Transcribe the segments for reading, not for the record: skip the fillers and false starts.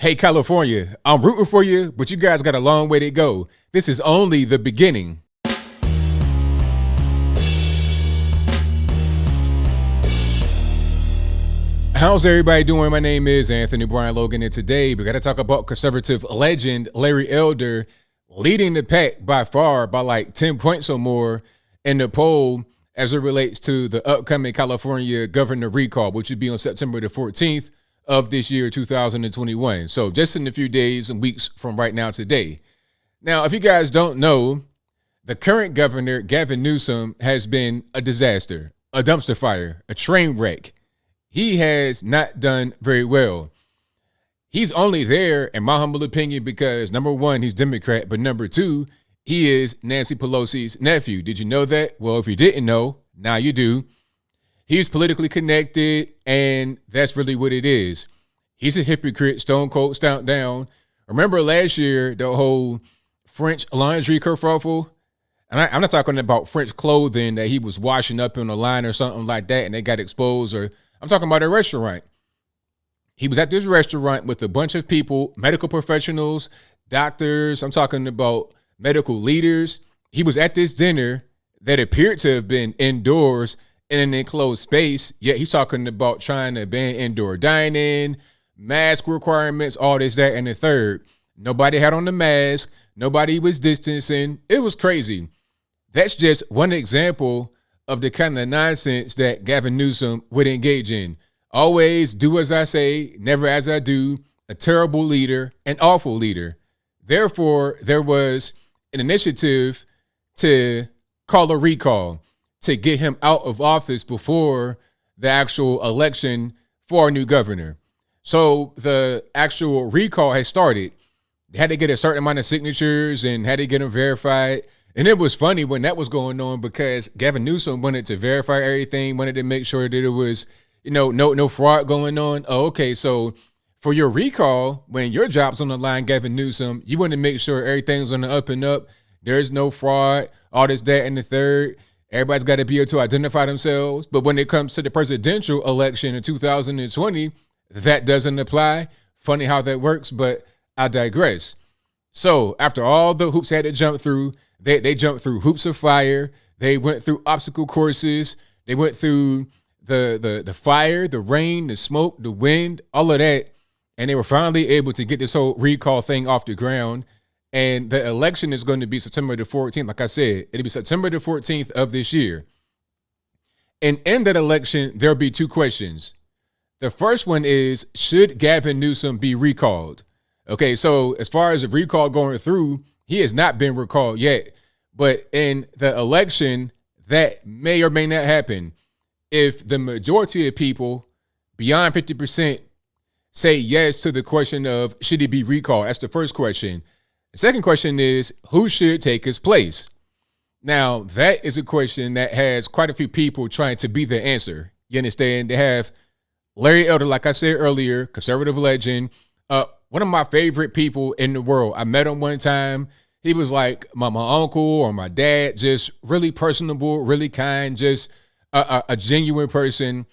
Hey, California, I'm rooting for you, but you guys got a long way to go. This is only the beginning. How's everybody doing? My name is Anthony Brian Logan, and today we got to talk about conservative legend Larry Elder leading the pack by far by like 10 points or more in the poll as it relates to the upcoming California governor recall, which would be on September the 14th of this year, 2021. So just in a few days and weeks from right now today. Now, if you guys don't know, the current governor, Gavin Newsom, has been a disaster, a dumpster fire, a train wreck. He has not done very well. He's only there, in my humble opinion, because number one, he's Democrat, but number two, he is Nancy Pelosi's nephew. Did you know that? Well, if you didn't know, now you do. He's politically connected, and that's really what it is. He's a hypocrite, stone cold, stout down. Remember last year, the whole French laundry kerfuffle? And I'm not talking about French clothing that he was washing up in a line or something like that, and they got exposed. Or I'm talking about a restaurant. He was at this restaurant with a bunch of people, medical professionals, doctors. I'm talking about medical leaders. He was at this dinner that appeared to have been indoors in an enclosed space, yet he's talking about trying to ban indoor dining, mask requirements, all this, that, and the third. Nobody had on the mask. Nobody was distancing. It was crazy. That's just one example of the kind of nonsense that Gavin Newsom would engage in. Always do as I say, never as I do, a terrible leader, an awful leader. Therefore, there was an initiative to call a recall, to get him out of office before the actual election for a new governor. So the actual recall has started. They had to get a certain amount of signatures and had to get them verified. And it was funny when that was going on because Gavin Newsom wanted to verify everything, wanted to make sure that it was, no fraud going on. Oh, okay. So for your recall, when your job's on the line, Gavin Newsom, you want to make sure everything's on the up and up. There's no fraud, all this, that, and the third. Everybody's got to be able to identify themselves. But when it comes to the presidential election in 2020, that doesn't apply. Funny how that works, but I digress. So after all the hoops had to jump through, they jumped through hoops of fire. They went through obstacle courses. They went through the fire, the rain, the smoke, the wind, all of that. And they were finally able to get this whole recall thing off the ground. And the election is going to be September the 14th. Like I said, it'll be September the 14th of this year. And in that election, there'll be two questions. The first one is, should Gavin Newsom be recalled? Okay, so as far as the recall going through, he has not been recalled yet. But in the election, that may or may not happen. If the majority of people, beyond 50%, say yes to the question of, should he be recalled? That's the first question. The second question is, who should take his place? Now, that is a question that has quite a few people trying to be the answer. You understand? They have Larry Elder, like I said earlier, conservative legend, one of my favorite people in the world. I met him one time. He was like my uncle or my dad, just really personable, really kind, just a genuine person,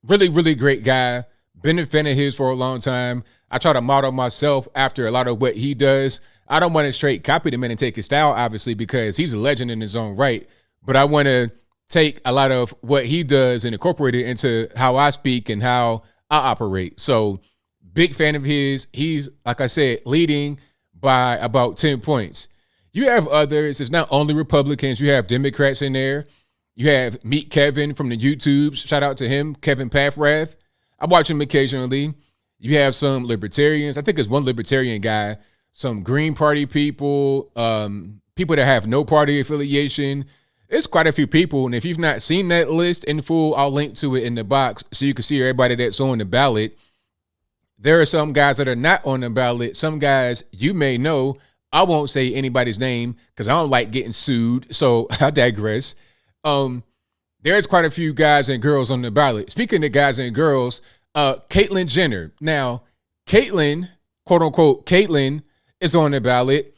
really, really great guy. Been a fan of his for a long time. I try to model myself after a lot of what he does. I don't want to straight copy the man and take his style, obviously, because he's a legend in his own right. But I want to take a lot of what he does and incorporate it into how I speak and how I operate. So big fan of his. He's, like I said, leading by about 10 points. You have others. It's not only Republicans. You have Democrats in there. You have Meet Kevin from the YouTubes. Shout out to him, Kevin Paffrath. I watch him occasionally. You have some libertarians. I think there's one libertarian guy, some Green Party people, people that have no party affiliation. It's quite a few people. And if you've not seen that list in full, I'll link to it in the box so you can see everybody that's on the ballot. There are some guys that are not on the ballot. Some guys you may know. I won't say anybody's name because I don't like getting sued. So I digress. There's quite a few guys and girls on the ballot. Speaking of guys and girls, Caitlyn Jenner. Now, Caitlyn, quote unquote, Caitlyn is on the ballot.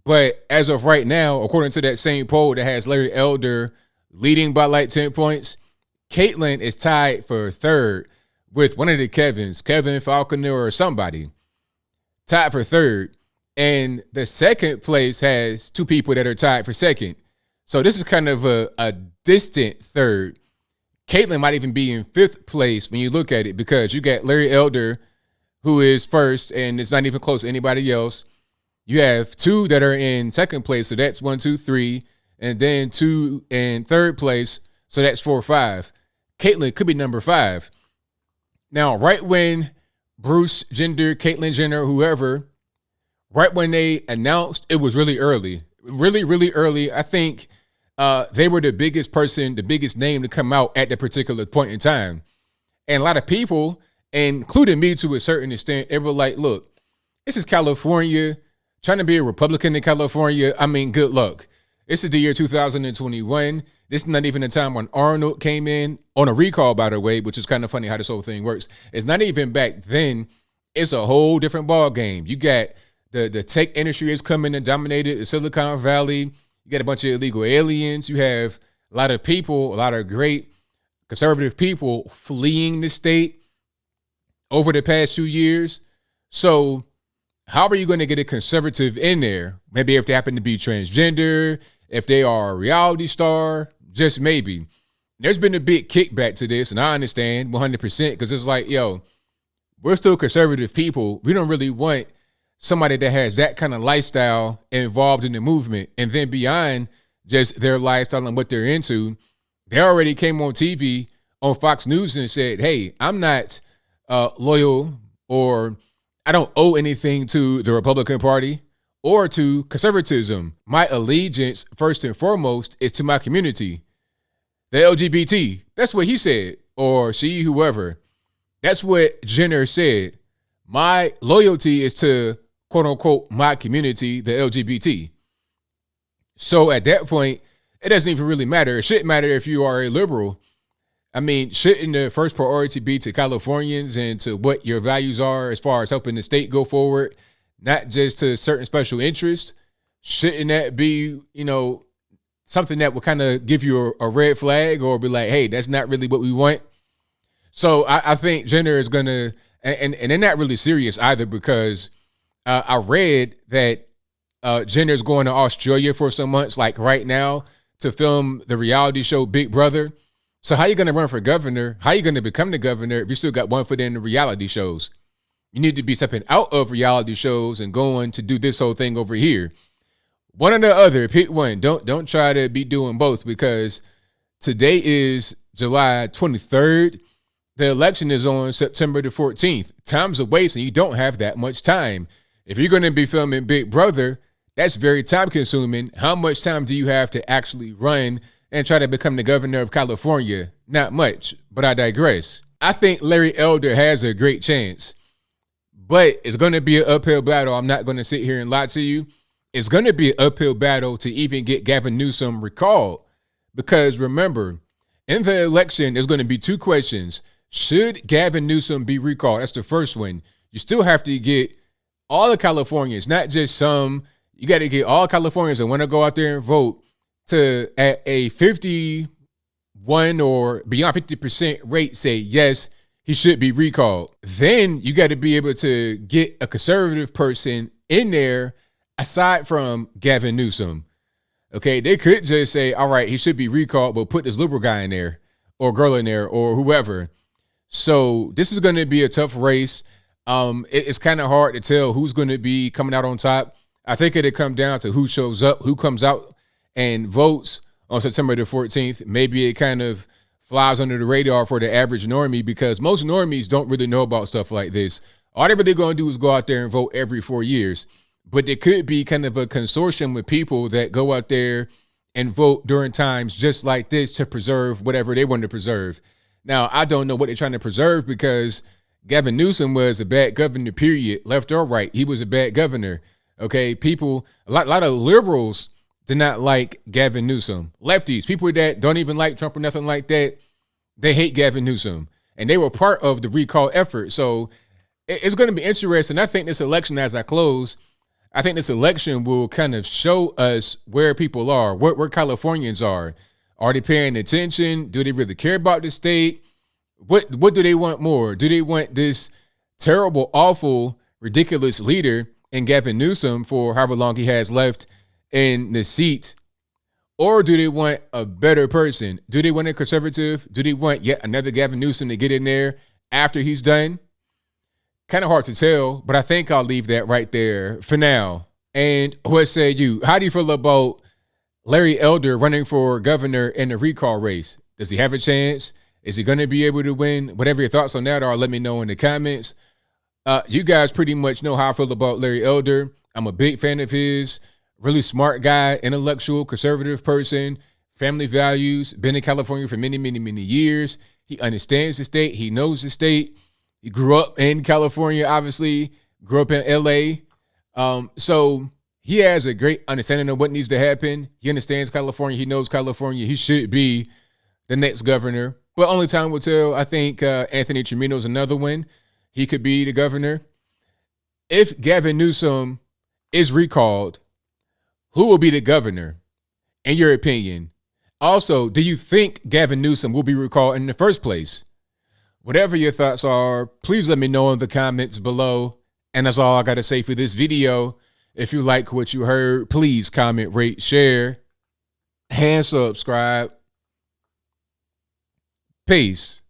But as of right now, according to that same poll that has Larry Elder leading by like 10 points, Caitlyn is tied for third with one of the Kevins, Kevin Falconer or somebody. tied for third. And the second place has two people that are tied for second. So this is kind of a distant third. Caitlyn might even be in fifth place when you look at it, because you got Larry Elder, who is first, and it's not even close to anybody else. You have two that are in second place, so that's 1, 2, 3, and then two in third place, so that's 4, 5. Caitlyn could be number 5. Now, right when Bruce Jenner, Caitlyn Jenner, whoever, right when they announced, it was really early, really early. I think they were the biggest person, the biggest name to come out at that particular point in time. And a lot of people, including me to a certain extent, they were like, look, this is California. Trying to be a Republican in California, I mean, good luck. This is the year 2021. This is not even the time when Arnold came in on a recall, by the way, which is kind of funny how this whole thing works. It's not even back then. It's a whole different ball game. You got the tech industry is coming and dominated the Silicon Valley. You got a bunch of illegal aliens. You have a lot of people, a lot of great conservative people fleeing the state over the past 2 years. So how are you going to get a conservative in there? Maybe if they happen to be transgender, if they are a reality star, just maybe. There's been a big kickback to this, and I understand 100%, because it's like, yo, we're still conservative people. We don't really want somebody that has that kind of lifestyle involved in the movement. And then beyond just their lifestyle and what they're into, they already came on TV on Fox News and said, hey, I'm not loyal, or I don't owe anything to the Republican Party or to conservatism. My allegiance, first and foremost, is to my community, the LGBT. That's what he said, or she, whoever. That's what Jenner said. My loyalty is to, quote unquote, my community, the LGBT. So at that point, it doesn't even really matter. It shouldn't matter if you are a liberal. I mean, shouldn't the first priority be to Californians and to what your values are as far as helping the state go forward, not just to certain special interests? Shouldn't that be, something that would kind of give you a red flag, or be like, hey, that's not really what we want? So I think Jenner is going to, and they're not really serious either, because I read that Jenner's going to Australia for some months, like right now, to film the reality show Big Brother. So how are you going to run for governor? How are you going to become the governor if you still got one foot in the reality shows? You need to be stepping out of reality shows and going to do this whole thing over here. One or the other, pick one. Don't try to be doing both, because today is July 23rd. The election is on September the 14th. Time's a waste, and you don't have that much time. If you're going to be filming Big Brother, that's very time consuming. How much time do you have to actually run and try to become the governor of California? Not much, but I digress. I think Larry Elder has a great chance, but it's going to be an uphill battle. I'm not going to sit here and lie to you. It's going to be an uphill battle to even get Gavin Newsom recalled, because remember, in the election, there's going to be two questions. Should Gavin Newsom be recalled? That's the first one. You still have to get all the Californians, not just some. You got to get all Californians that want to go out there and vote to, at a 51 or beyond 50% rate, say, yes, he should be recalled. Then you got to be able to get a conservative person in there aside from Gavin Newsom. Okay, they could just say, all right, he should be recalled, but put this liberal guy in there or girl in there or whoever. So this is going to be a tough race. It's kind of hard to tell who's going to be coming out on top. I think it'll come down to who shows up, who comes out and votes on September the 14th. Maybe it kind of flies under the radar for the average normie, because most normies don't really know about stuff like this. All they're really going to do is go out there and vote every 4 years. But there could be kind of a consortium with people that go out there and vote during times just like this to preserve whatever they want to preserve. Now, I don't know what they're trying to preserve, because Gavin Newsom was a bad governor, period, left or right. He was a bad governor. Okay, people, a lot of liberals did not like Gavin Newsom. Lefties, people that don't even like Trump or nothing like that, they hate Gavin Newsom. And they were part of the recall effort. So it's going to be interesting. I think this election, as I close, I think this election will kind of show us where people are, where Californians are. Are they paying attention? Do they really care about the state? What do they want more? Do they want this terrible, awful ridiculous leader in Gavin Newsom for however long he has left in the seat? Or do they want a better person? Do they want a conservative? Do they want yet another Gavin Newsom to get in there after he's done? Kind of hard to tell, but I think I'll leave that right there for now. And what say you? How do you feel about Larry Elder running for governor in the recall race? Does he have a chance? Is he going to be able to win? Whatever your thoughts on that are, let me know in the comments. You guys pretty much know how I feel about Larry Elder. I'm a big fan of his. Really smart guy, intellectual, conservative person, family values, been in California for many, many, many years. He understands the state. He knows the state. He grew up in California, obviously, grew up in LA. So he has a great understanding of what needs to happen. He understands California. He knows California. He should be the next governor. But only time will tell. I think Anthony Trimino is another one. He could be the governor. If Gavin Newsom is recalled, who will be the governor, in your opinion? Also, do you think Gavin Newsom will be recalled in the first place? Whatever your thoughts are, please let me know in the comments below. And that's all I got to say for this video. If you like what you heard, please comment, rate, share, and subscribe. Peace.